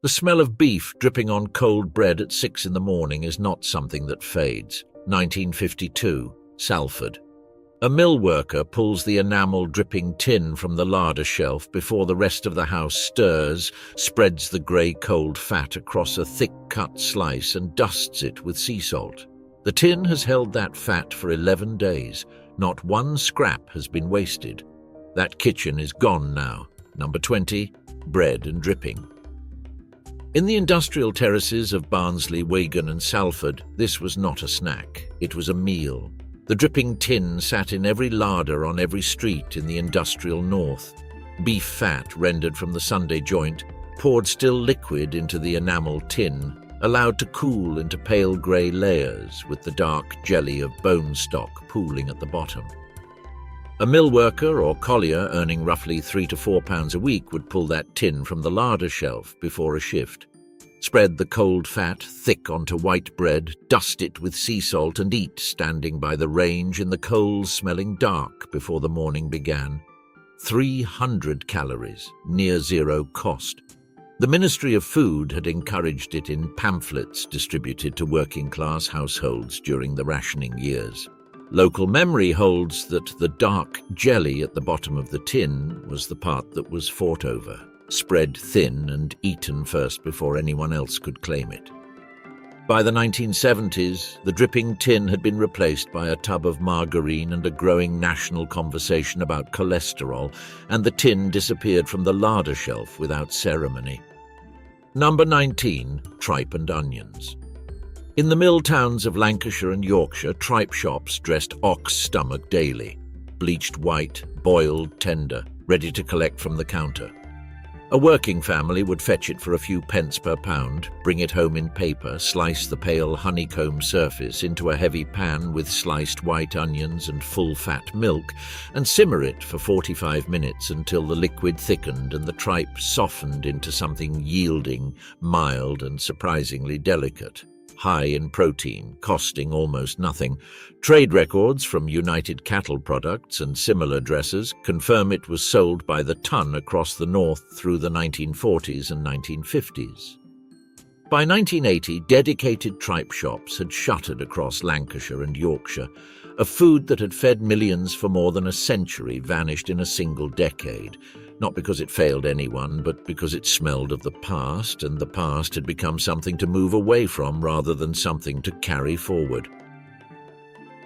The smell of beef dripping on cold bread at 6 in the morning is not something that fades. 1952, Salford. A mill worker pulls the enamel-dripping tin from the larder shelf before the rest of the house stirs, spreads the grey cold fat across a thick-cut slice and dusts it with sea salt. The tin has held that fat for 11 days. Not one scrap has been wasted. That kitchen is gone now. Number 20, bread and dripping. In the industrial terraces of Barnsley, Wigan and Salford, this was not a snack. It was a meal. The dripping tin sat in every larder on every street in the industrial north. Beef fat rendered from the Sunday joint, poured still liquid into the enamel tin, allowed to cool into pale grey layers with the dark jelly of bone stock pooling at the bottom. A mill worker or collier earning roughly £3 to £4 a week would pull that tin from the larder shelf before a shift, spread the cold fat thick onto white bread, dust it with sea salt and eat standing by the range in the coal-smelling dark before the morning began. 300 calories, near zero cost. The Ministry of Food had encouraged it in pamphlets distributed to working-class households during the rationing years. Local memory holds that the dark jelly at the bottom of the tin was the part that was fought over, spread thin and eaten first before anyone else could claim it. By the 1970s, the dripping tin had been replaced by a tub of margarine and a growing national conversation about cholesterol, and the tin disappeared from the larder shelf without ceremony. Number 19, tripe and onions. In the mill towns of Lancashire and Yorkshire, tripe shops dressed ox stomach daily, bleached white, boiled tender, ready to collect from the counter. A working family would fetch it for a few pence per pound, bring it home in paper, slice the pale honeycomb surface into a heavy pan with sliced white onions and full-fat milk, and simmer it for 45 minutes until the liquid thickened and the tripe softened into something yielding, mild and surprisingly delicate. High in protein, costing almost nothing. Trade records from United Cattle Products and similar dressers confirm it was sold by the ton across the north through the 1940s and 1950s. By 1980, dedicated tripe shops had shuttered across Lancashire and Yorkshire. A food that had fed millions for more than a century vanished in a single decade. Not because it failed anyone, but because it smelled of the past, and the past had become something to move away from rather than something to carry forward.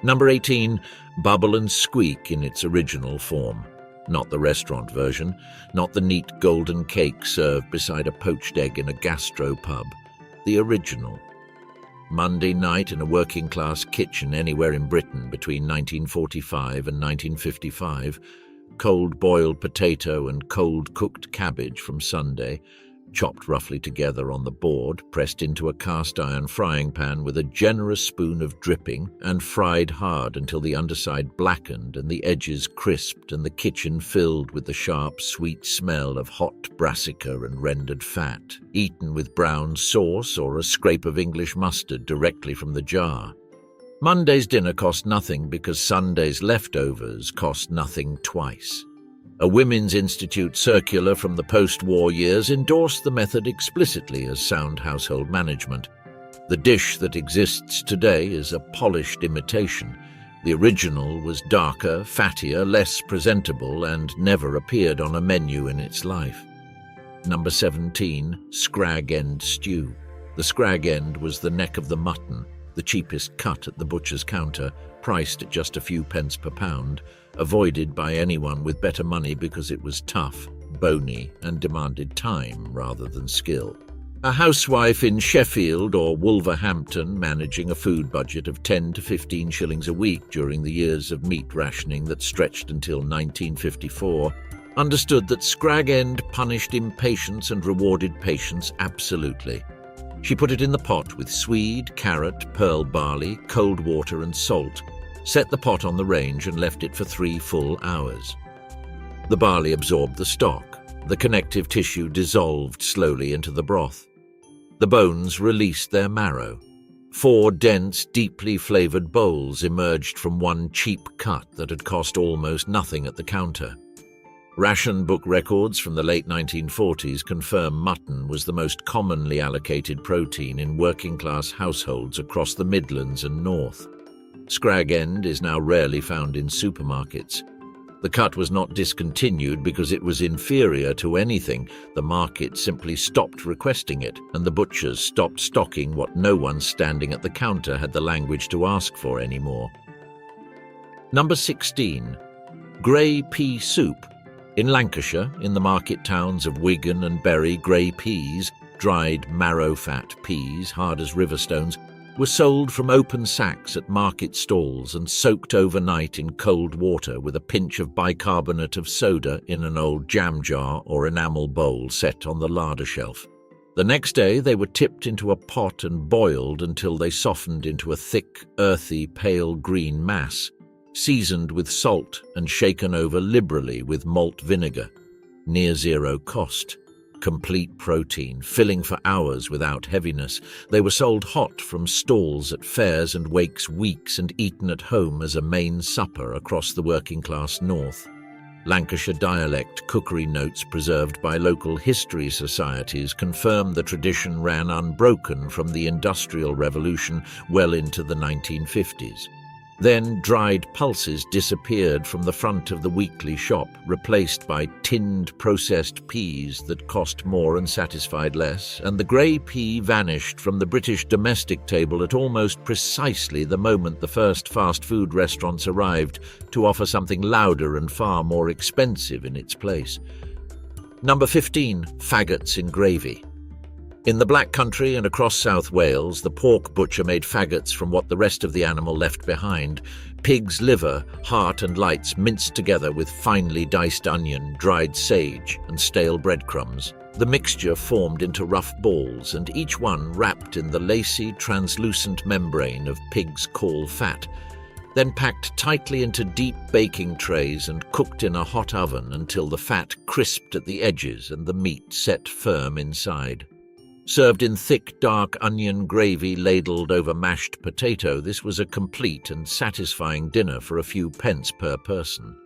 Number 18, bubble and squeak in its original form. Not the restaurant version, not the neat golden cake served beside a poached egg in a gastropub. The original. Monday night in a working-class kitchen anywhere in Britain between 1945 and 1955, cold boiled potato and cold cooked cabbage from Sunday, chopped roughly together on the board, pressed into a cast-iron frying pan with a generous spoon of dripping, and fried hard until the underside blackened and the edges crisped and the kitchen filled with the sharp, sweet smell of hot brassica and rendered fat, eaten with brown sauce or a scrape of English mustard directly from the jar. Monday's dinner cost nothing because Sunday's leftovers cost nothing twice. A Women's Institute circular from the post-war years endorsed the method explicitly as sound household management. The dish that exists today is a polished imitation. The original was darker, fattier, less presentable, and never appeared on a menu in its life. Number 17, scrag end stew. The scrag end was the neck of the mutton, the cheapest cut at the butcher's counter, priced at just a few pence per pound, avoided by anyone with better money because it was tough, bony, and demanded time rather than skill. A housewife in Sheffield or Wolverhampton managing a food budget of 10 to 15 shillings a week during the years of meat rationing that stretched until 1954 understood that scrag end punished impatience and rewarded patience absolutely. She put it in the pot with swede, carrot, pearl barley, cold water and salt, set the pot on the range and left it for 3 full hours. The barley absorbed the stock. The connective tissue dissolved slowly into the broth. The bones released their marrow. 4 dense, deeply flavoured bowls emerged from one cheap cut that had cost almost nothing at the counter. Ration book records from the late 1940s confirm mutton was the most commonly allocated protein in working-class households across the Midlands and North. Scrag end is now rarely found in supermarkets. The cut was not discontinued because it was inferior to anything. The market simply stopped requesting it, and the butchers stopped stocking what no one standing at the counter had the language to ask for anymore. Number 16. Grey pea soup. In Lancashire, in the market towns of Wigan and Bury, grey peas, dried marrow-fat peas, hard as river stones, were sold from open sacks at market stalls and soaked overnight in cold water with a pinch of bicarbonate of soda in an old jam jar or enamel bowl set on the larder shelf. The next day they were tipped into a pot and boiled until they softened into a thick, earthy, pale green mass, seasoned with salt and shaken over liberally with malt vinegar. Near zero cost. Complete protein, filling for hours without heaviness. They were sold hot from stalls at fairs and wakes weeks and eaten at home as a main supper across the working-class north. Lancashire dialect cookery notes preserved by local history societies confirm the tradition ran unbroken from the Industrial Revolution well into the 1950s. Then dried pulses disappeared from the front of the weekly shop, replaced by tinned processed peas that cost more and satisfied less, and the grey pea vanished from the British domestic table at almost precisely the moment the first fast food restaurants arrived to offer something louder and far more expensive in its place. Number 15. Faggots in gravy. In the Black Country and across South Wales, the pork butcher made faggots from what the rest of the animal left behind. Pig's liver, heart and lights minced together with finely diced onion, dried sage and stale breadcrumbs. The mixture formed into rough balls and each one wrapped in the lacy, translucent membrane of pig's caul fat, then packed tightly into deep baking trays and cooked in a hot oven until the fat crisped at the edges and the meat set firm inside. Served in thick, dark onion gravy ladled over mashed potato, this was a complete and satisfying dinner for a few pence per person.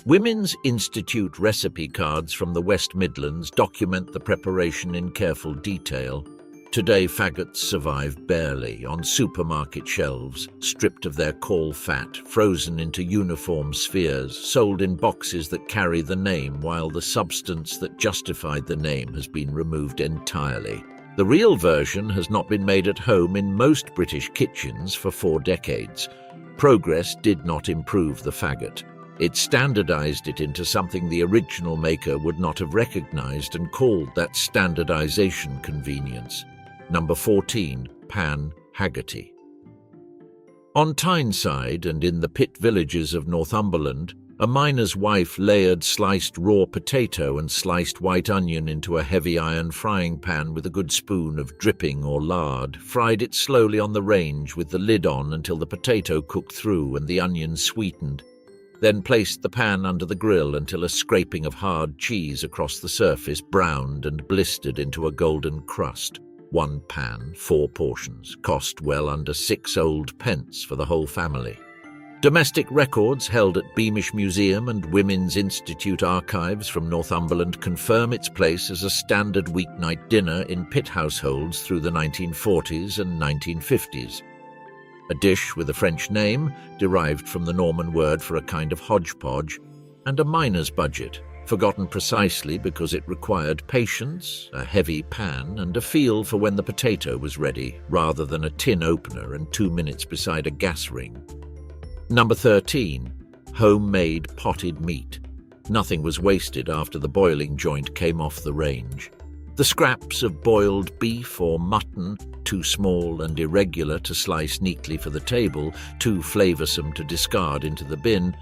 Women's Institute recipe cards from the West Midlands document the preparation in careful detail. Today, faggots survive barely on supermarket shelves, stripped of their caul fat, frozen into uniform spheres, sold in boxes that carry the name while the substance that justified the name has been removed entirely. The real version has not been made at home in most British kitchens for 4 decades. Progress did not improve the faggot. It standardized it into something the original maker would not have recognized and called that standardization convenience. Number 14. Pan Haggerty. On Tyneside and in the pit villages of Northumberland, a miner's wife layered sliced raw potato and sliced white onion into a heavy iron frying pan with a good spoon of dripping or lard, fried it slowly on the range with the lid on until the potato cooked through and the onion sweetened, then placed the pan under the grill until a scraping of hard cheese across the surface browned and blistered into a golden crust. 1 pan, 4 portions, cost well under 6 old pence for the whole family. Domestic records held at Beamish Museum and Women's Institute archives from Northumberland confirm its place as a standard weeknight dinner in pit households through the 1940s and 1950s. A dish with a French name, derived from the Norman word for a kind of hodgepodge, and a miner's budget, forgotten precisely because it required patience, a heavy pan, and a feel for when the potato was ready, rather than a tin opener and 2 minutes beside a gas ring. Number 13. Homemade potted meat. Nothing was wasted after the boiling joint came off the range. The scraps of boiled beef or mutton, too small and irregular to slice neatly for the table, too flavoursome to discard into the bin,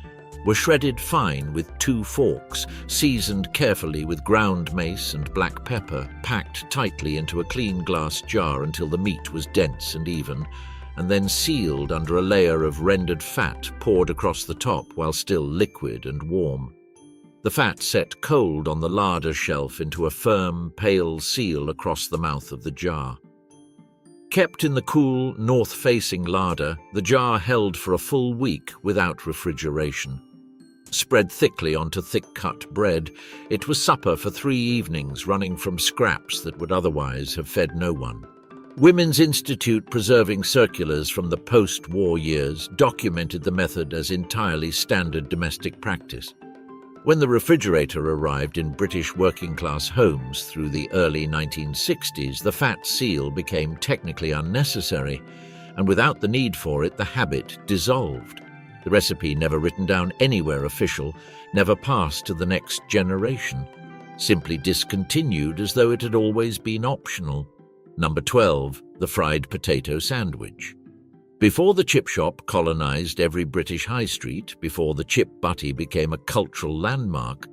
were shredded fine with 2 forks, seasoned carefully with ground mace and black pepper, packed tightly into a clean glass jar until the meat was dense and even, and then sealed under a layer of rendered fat poured across the top while still liquid and warm. The fat set cold on the larder shelf into a firm, pale seal across the mouth of the jar. Kept in the cool, north-facing larder, the jar held for a full week without refrigeration. Spread thickly onto thick-cut bread, it was supper for 3 evenings, running from scraps that would otherwise have fed no one. Women's Institute preserving circulars from the post-war years documented the method as entirely standard domestic practice. When the refrigerator arrived in British working-class homes through the early 1960s, the fat seal became technically unnecessary, and without the need for it, the habit dissolved. The recipe, never written down anywhere official, never passed to the next generation, simply discontinued as though it had always been optional. Number 12, the fried potato sandwich. Before the chip shop colonised every British high street, before the chip butty became a cultural landmark,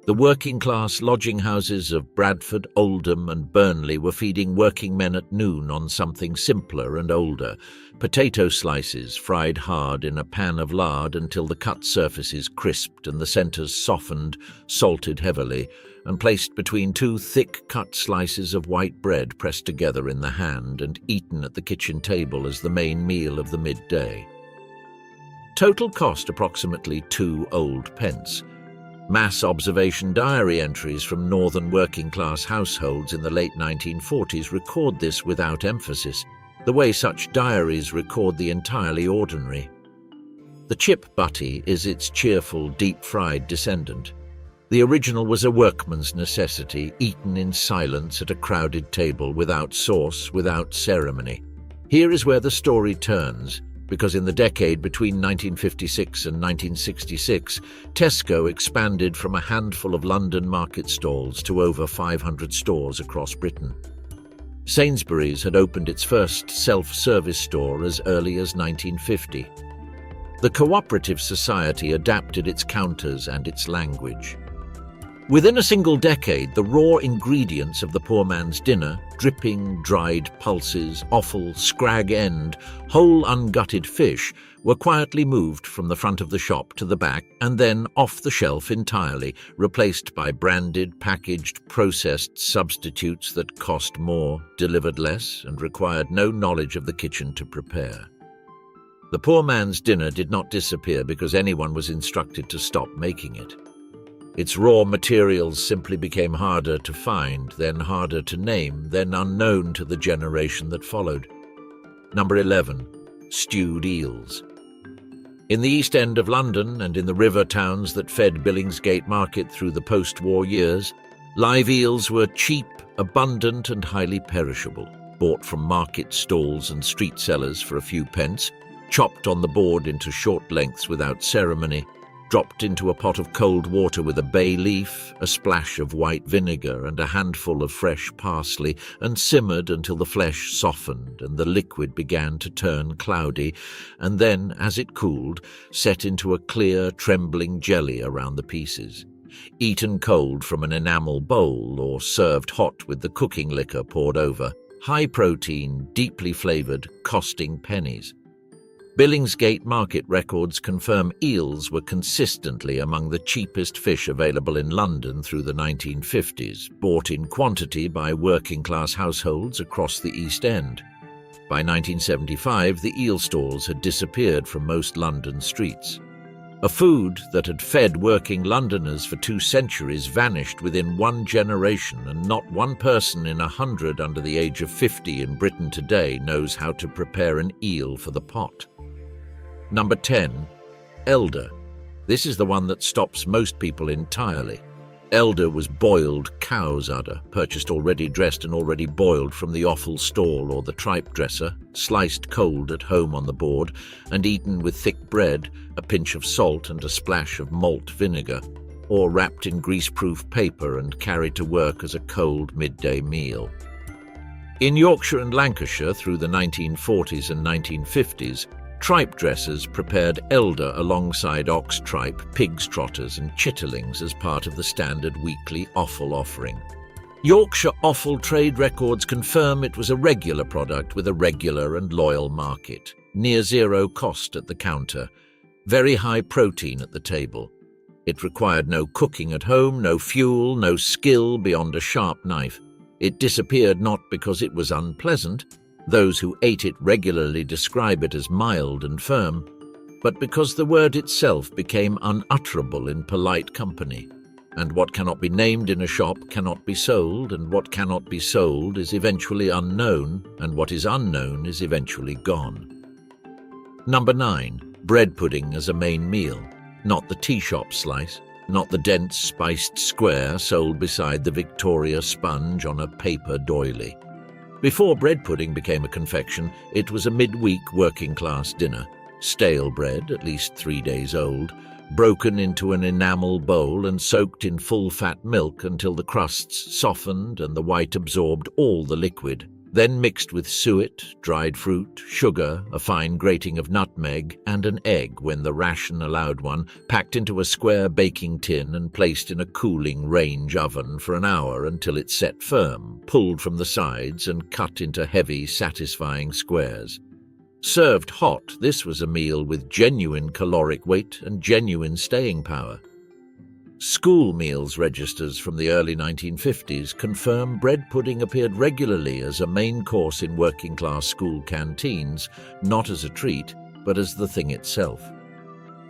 the working-class lodging houses of Bradford, Oldham and Burnley were feeding working men at noon on something simpler and older: potato slices fried hard in a pan of lard until the cut surfaces crisped and the centres softened, salted heavily, and placed between 2 thick-cut slices of white bread pressed together in the hand and eaten at the kitchen table as the main meal of the midday. Total cost approximately 2 old pence. Mass observation diary entries from northern working-class households in the late 1940s record this without emphasis, the way such diaries record the entirely ordinary. The chip butty is its cheerful, deep-fried descendant. The original was a workman's necessity, eaten in silence at a crowded table, without sauce, without ceremony. Here is where the story turns, because in the decade between 1956 and 1966, Tesco expanded from a handful of London market stalls to over 500 stores across Britain. Sainsbury's had opened its first self-service store as early as 1950. The Cooperative Society adapted its counters and its language. Within a single decade, the raw ingredients of the poor man's dinner, dripping, dried pulses, offal, scrag end, whole ungutted fish, were quietly moved from the front of the shop to the back and then off the shelf entirely, replaced by branded, packaged, processed substitutes that cost more, delivered less, and required no knowledge of the kitchen to prepare. The poor man's dinner did not disappear because anyone was instructed to stop making it. Its raw materials simply became harder to find, then harder to name, then unknown to the generation that followed. Number 11. Stewed eels. In the East End of London and in the river towns that fed Billingsgate Market through the post-war years, live eels were cheap, abundant and highly perishable, bought from market stalls and street sellers for a few pence, chopped on the board into short lengths without ceremony, dropped into a pot of cold water with a bay leaf, a splash of white vinegar and a handful of fresh parsley, and simmered until the flesh softened and the liquid began to turn cloudy, and then, as it cooled, set into a clear, trembling jelly around the pieces. Eaten cold from an enamel bowl or served hot with the cooking liquor poured over. High protein, deeply flavoured, costing pennies. Billingsgate Market records confirm eels were consistently among the cheapest fish available in London through the 1950s, bought in quantity by working-class households across the East End. By 1975, the eel stalls had disappeared from most London streets. A food that had fed working Londoners for 2 centuries vanished within 1 generation, and not one person in 100 under the age of 50 in Britain today knows how to prepare an eel for the pot. Number 10. Elder. This is the one that stops most people entirely. Elder was boiled cow's udder, purchased already dressed and already boiled from the offal stall or the tripe dresser, sliced cold at home on the board, and eaten with thick bread, a pinch of salt and a splash of malt vinegar, or wrapped in greaseproof paper and carried to work as a cold midday meal. In Yorkshire and Lancashire through the 1940s and 1950s, tripe dressers prepared elder alongside ox tripe, pig's trotters and chitterlings as part of the standard weekly offal offering. Yorkshire offal trade records confirm it was a regular product with a regular and loyal market, near zero cost at the counter, very high protein at the table. It required no cooking at home, no fuel, no skill beyond a sharp knife. It disappeared not because it was unpleasant. Those who ate it regularly describe it as mild and firm, but because the word itself became unutterable in polite company. And what cannot be named in a shop cannot be sold, and what cannot be sold is eventually unknown, and what is unknown is eventually gone. Number 9. Bread pudding as a main meal. Not the tea shop slice, not the dense spiced square sold beside the Victoria sponge on a paper doily. Before bread pudding became a confection, it was a midweek working-class dinner. Stale bread, at least 3 days old, broken into an enamel bowl and soaked in full-fat milk until the crusts softened and the white absorbed all the liquid, then mixed with suet, dried fruit, sugar, a fine grating of nutmeg, and an egg when the ration allowed one, packed into a square baking tin and placed in a cooling range oven for an hour until it set firm, pulled from the sides and cut into heavy, satisfying squares. Served hot, this was a meal with genuine caloric weight and genuine staying power. School meals registers from the early 1950s confirm bread pudding appeared regularly as a main course in working-class school canteens, not as a treat, but as the thing itself.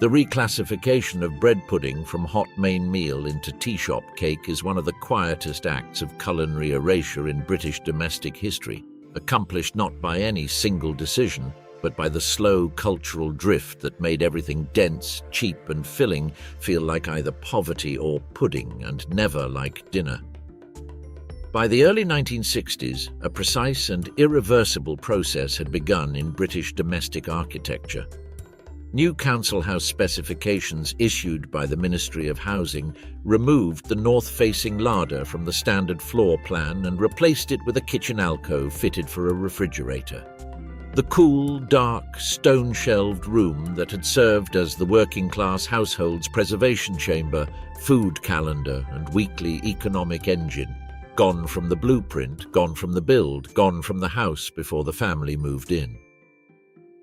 The reclassification of bread pudding from hot main meal into tea shop cake is one of the quietest acts of culinary erasure in British domestic history, accomplished not by any single decision, but by the slow cultural drift that made everything dense, cheap and filling feel like either poverty or pudding and never like dinner. By the early 1960s, a precise and irreversible process had begun in British domestic architecture. New council house specifications issued by the Ministry of Housing removed the north-facing larder from the standard floor plan and replaced it with a kitchen alcove fitted for a refrigerator. The cool, dark, stone-shelved room that had served as the working-class household's preservation chamber, food calendar, and weekly economic engine, gone from the blueprint, gone from the build, gone from the house before the family moved in.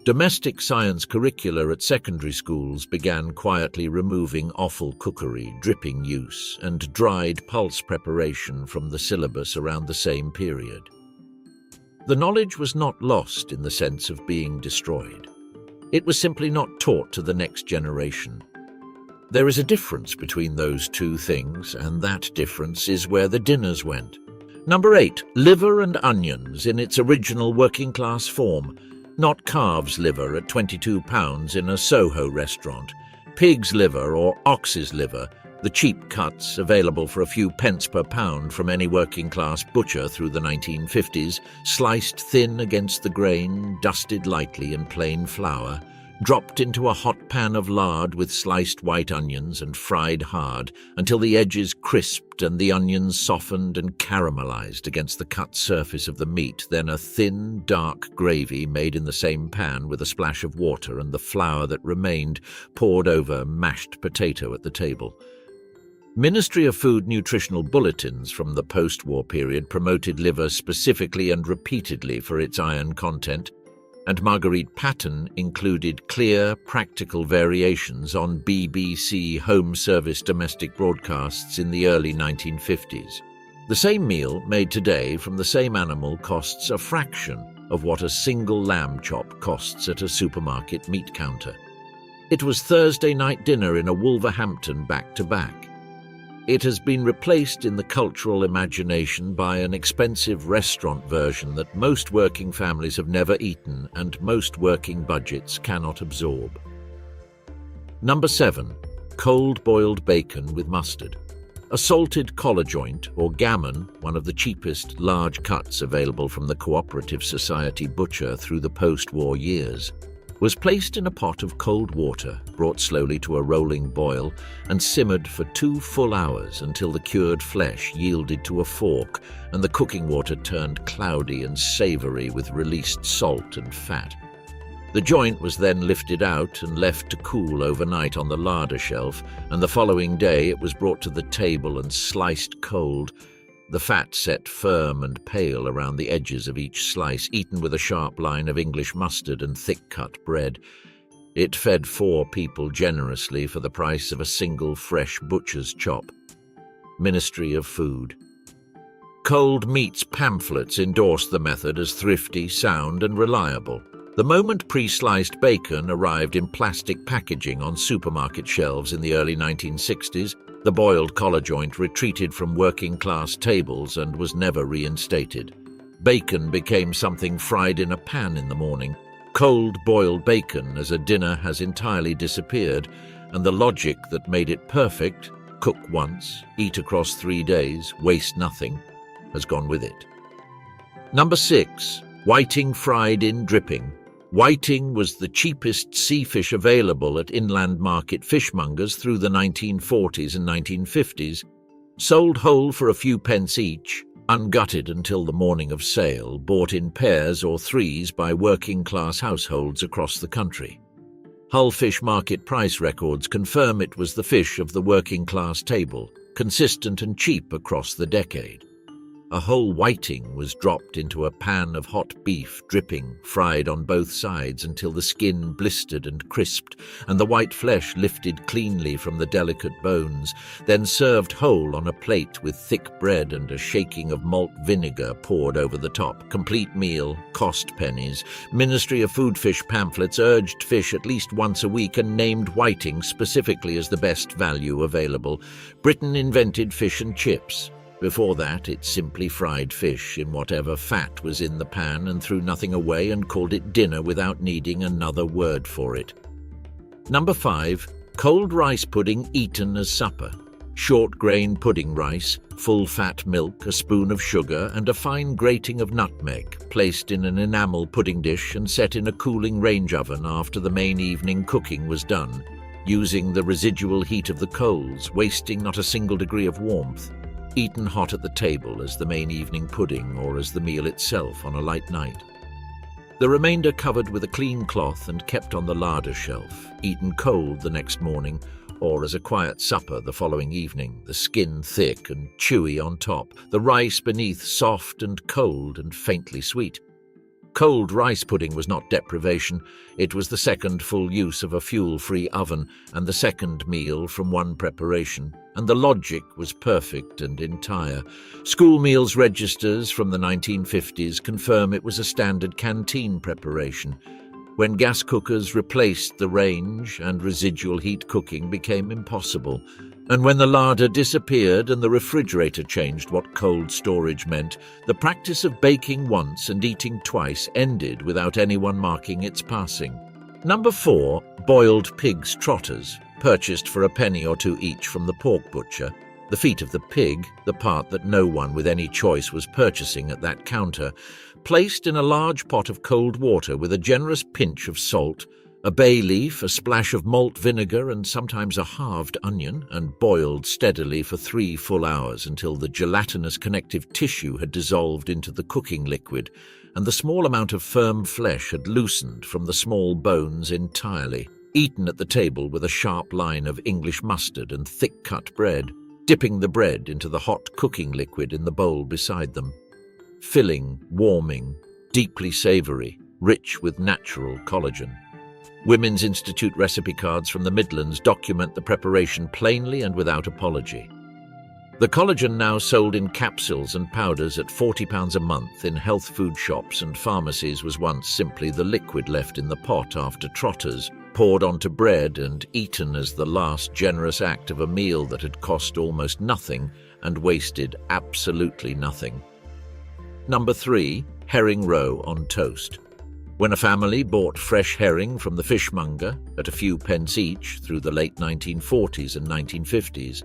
Domestic science curricula at secondary schools began quietly removing offal cookery, dripping use, and dried pulse preparation from the syllabus around the same period. The knowledge was not lost in the sense of being destroyed. It was simply not taught to the next generation. There is a difference between those two things, and that difference is where the dinners went. Number 8, liver and onions in its original working-class form. Not calf's liver at £22 in a Soho restaurant. Pig's liver or ox's liver, the cheap cuts available for a few pence per pound from any working-class butcher through the 1950s, sliced thin against the grain, dusted lightly in plain flour, dropped into a hot pan of lard with sliced white onions and fried hard until the edges crisped and the onions softened and caramelized against the cut surface of the meat, then a thin, dark gravy made in the same pan with a splash of water and the flour that remained poured over mashed potato at the table. Ministry of Food nutritional bulletins from the post-war period promoted liver specifically and repeatedly for its iron content, and Marguerite Patton included clear, practical variations on BBC home service domestic broadcasts in the early 1950s. The same meal made today from the same animal costs a fraction of what a single lamb chop costs at a supermarket meat counter. It was Thursday night dinner in a Wolverhampton back-to-back. It has been replaced in the cultural imagination by an expensive restaurant version that most working families have never eaten and most working budgets cannot absorb. Number 7, cold boiled bacon with mustard. A salted collar joint or gammon, one of the cheapest large cuts available from the Cooperative Society butcher through the post-war years, was placed in a pot of cold water, brought slowly to a rolling boil, and simmered for 2 full hours until the cured flesh yielded to a fork and the cooking water turned cloudy and savory with released salt and fat. The joint was then lifted out and left to cool overnight on the larder shelf, and the following day it was brought to the table and sliced cold, the fat set firm and pale around the edges of each slice, eaten with a sharp line of English mustard and thick-cut bread. It fed 4 people generously for the price of a single fresh butcher's chop. Ministry of Food. Cold meats pamphlets endorsed the method as thrifty, sound and reliable. The moment pre-sliced bacon arrived in plastic packaging on supermarket shelves in the early 1960s, the boiled collar joint retreated from working-class tables and was never reinstated. Bacon became something fried in a pan in the morning. Cold boiled bacon as a dinner has entirely disappeared, and the logic that made it perfect, cook once, eat across 3 days, waste nothing, has gone with it. Number 6. Whiting fried in dripping. Whiting was the cheapest sea fish available at inland market fishmongers through the 1940s and 1950s, sold whole for a few pence each, ungutted until the morning of sale, bought in pairs or threes by working-class households across the country. Hull fish market price records confirm it was the fish of the working-class table, consistent and cheap across the decade. A whole whiting was dropped into a pan of hot beef, dripping, fried on both sides until the skin blistered and crisped, and the white flesh lifted cleanly from the delicate bones, then served whole on a plate with thick bread and a shaking of malt vinegar poured over the top. Complete meal, cost pennies. Ministry of Food fish pamphlets urged fish at least once a week and named whiting specifically as the best value available. Britain invented fish and chips. Before that, it simply fried fish in whatever fat was in the pan and threw nothing away and called it dinner without needing another word for it. Number 5. Cold rice pudding eaten as supper. Short grain pudding rice, full fat milk, a spoon of sugar and a fine grating of nutmeg, placed in an enamel pudding dish and set in a cooling range oven after the main evening cooking was done, using the residual heat of the coals, wasting not a single degree of warmth. Eaten hot at the table as the main evening pudding or as the meal itself on a light night. The remainder covered with a clean cloth and kept on the larder shelf, eaten cold the next morning or as a quiet supper the following evening, the skin thick and chewy on top, the rice beneath soft and cold and faintly sweet. Cold rice pudding was not deprivation, it was the second full use of a fuel-free oven and the second meal from one preparation, and the logic was perfect and entire. School meals registers from the 1950s confirm it was a standard canteen preparation. When gas cookers replaced the range and residual heat cooking became impossible, and when the larder disappeared and the refrigerator changed what cold storage meant, the practice of baking once and eating twice ended without anyone marking its passing. Number 4. Boiled pig's trotters, purchased for a penny or two each from the pork butcher. The feet of the pig, the part that no one with any choice was purchasing at that counter, placed in a large pot of cold water with a generous pinch of salt, a bay leaf, a splash of malt vinegar and sometimes a halved onion, and boiled steadily for 3 full hours until the gelatinous connective tissue had dissolved into the cooking liquid and the small amount of firm flesh had loosened from the small bones entirely, eaten at the table with a sharp line of English mustard and thick-cut bread, dipping the bread into the hot cooking liquid in the bowl beside them. Filling, warming, deeply savoury, rich with natural collagen. Women's Institute recipe cards from the Midlands document the preparation plainly and without apology. The collagen now sold in capsules and powders at £40 a month in health food shops and pharmacies was once simply the liquid left in the pot after trotters, poured onto bread and eaten as the last generous act of a meal that had cost almost nothing and wasted absolutely nothing. Number 3. Herring roe on toast. When a family bought fresh herring from the fishmonger at a few pence each through the late 1940s and 1950s,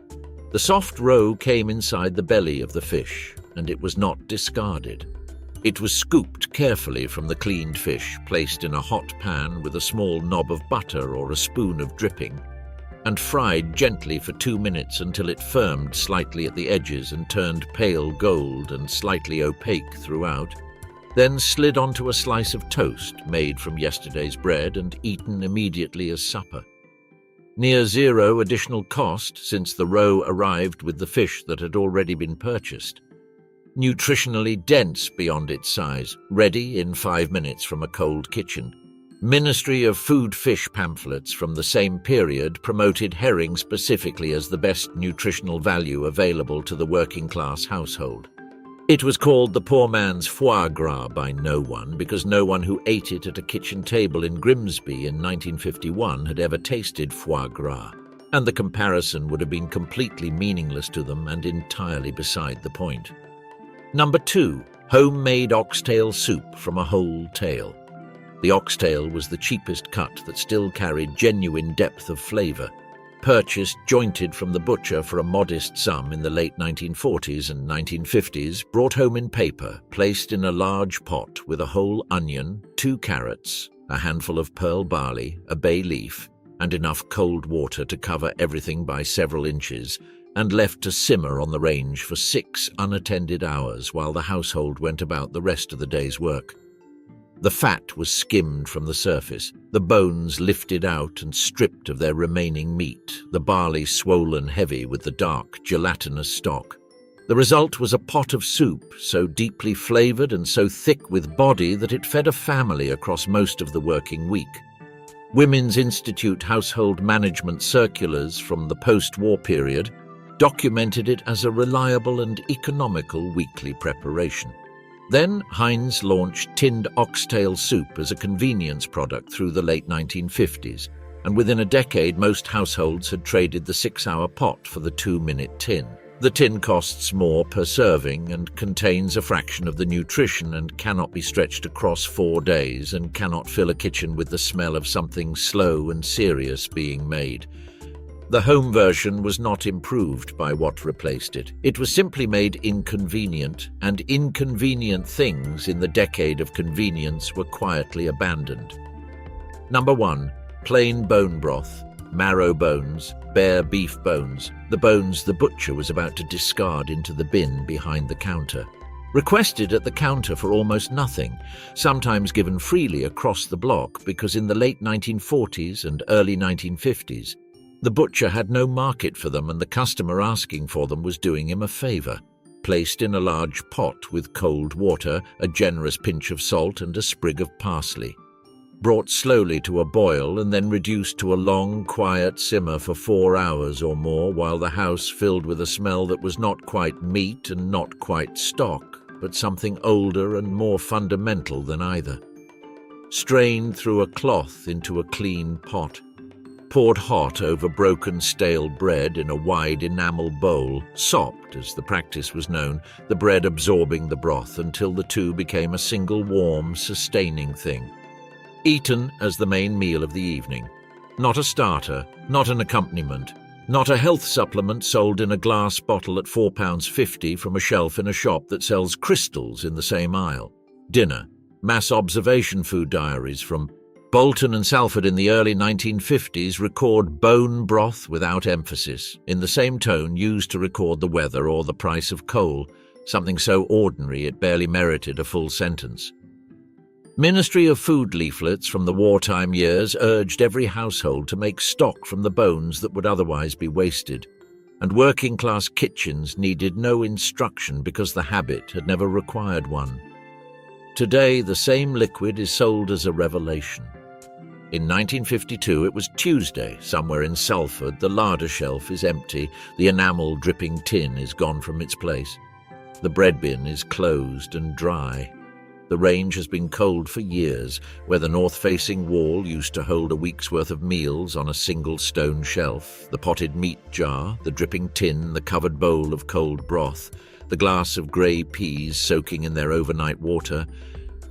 the soft roe came inside the belly of the fish, and it was not discarded. It was scooped carefully from the cleaned fish, placed in a hot pan with a small knob of butter or a spoon of dripping, and fried gently for 2 minutes until it firmed slightly at the edges and turned pale gold and slightly opaque throughout, then slid onto a slice of toast made from yesterday's bread and eaten immediately as supper. Near zero additional cost since the roe arrived with the fish that had already been purchased. Nutritionally dense beyond its size, ready in 5 minutes from a cold kitchen. Ministry of Food fish pamphlets from the same period promoted herring specifically as the best nutritional value available to the working class household. It was called the poor man's foie gras by no one, because no one who ate it at a kitchen table in Grimsby in 1951 had ever tasted foie gras, and the comparison would have been completely meaningless to them and entirely beside the point. Number 2. Homemade oxtail soup from a whole tail. The oxtail was the cheapest cut that still carried genuine depth of flavour, purchased jointed from the butcher for a modest sum in the late 1940s and 1950s, brought home in paper, placed in a large pot with a whole onion, 2 carrots, a handful of pearl barley, a bay leaf, and enough cold water to cover everything by several inches, and left to simmer on the range for 6 unattended hours while the household went about the rest of the day's work. The fat was skimmed from the surface, the bones lifted out and stripped of their remaining meat, the barley swollen heavy with the dark, gelatinous stock. The result was a pot of soup, so deeply flavoured and so thick with body that it fed a family across most of the working week. Women's Institute household management circulars from the post-war period documented it as a reliable and economical weekly preparation. Then Heinz launched tinned oxtail soup as a convenience product through the late 1950s, and within a decade most households had traded the 6-hour pot for the 2-minute tin. The tin costs more per serving and contains a fraction of the nutrition and cannot be stretched across 4 days and cannot fill a kitchen with the smell of something slow and serious being made. The home version was not improved by what replaced it. It was simply made inconvenient, and inconvenient things in the decade of convenience were quietly abandoned. Number 1. Plain bone broth, marrow bones, bare beef bones, the bones the butcher was about to discard into the bin behind the counter. Requested at the counter for almost nothing, sometimes given freely across the block because in the late 1940s and early 1950s, the butcher had no market for them and the customer asking for them was doing him a favour. Placed in a large pot with cold water, a generous pinch of salt and a sprig of parsley. Brought slowly to a boil and then reduced to a long, quiet simmer for 4 hours or more while the house filled with a smell that was not quite meat and not quite stock, but something older and more fundamental than either. Strained through a cloth into a clean pot. Poured hot over broken stale bread in a wide enamel bowl, sopped, as the practice was known, the bread absorbing the broth until the two became a single warm, sustaining thing. Eaten as the main meal of the evening. Not a starter, not an accompaniment, not a health supplement sold in a glass bottle at £4.50 from a shelf in a shop that sells crystals in the same aisle. Dinner. Mass observation food diaries from Bolton and Salford in the early 1950s record bone broth without emphasis, in the same tone used to record the weather or the price of coal, something so ordinary it barely merited a full sentence. Ministry of Food leaflets from the wartime years urged every household to make stock from the bones that would otherwise be wasted, and working-class kitchens needed no instruction because the habit had never required one. Today, the same liquid is sold as a revelation. In 1952, it was Tuesday. Somewhere in Salford, the larder shelf is empty, the enamel-dripping tin is gone from its place. The bread bin is closed and dry. The range has been cold for years, where the north-facing wall used to hold a week's worth of meals on a single stone shelf, the potted meat jar, the dripping tin, the covered bowl of cold broth, the glass of grey peas soaking in their overnight water.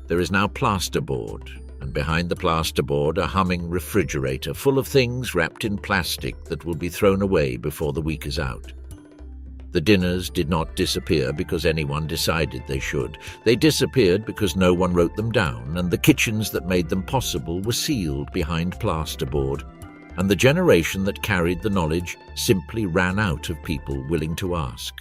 There is now plasterboard, and behind the plasterboard a humming refrigerator full of things wrapped in plastic that will be thrown away before the week is out. The dinners did not disappear because anyone decided they should. They disappeared because no one wrote them down, and the kitchens that made them possible were sealed behind plasterboard, and the generation that carried the knowledge simply ran out of people willing to ask.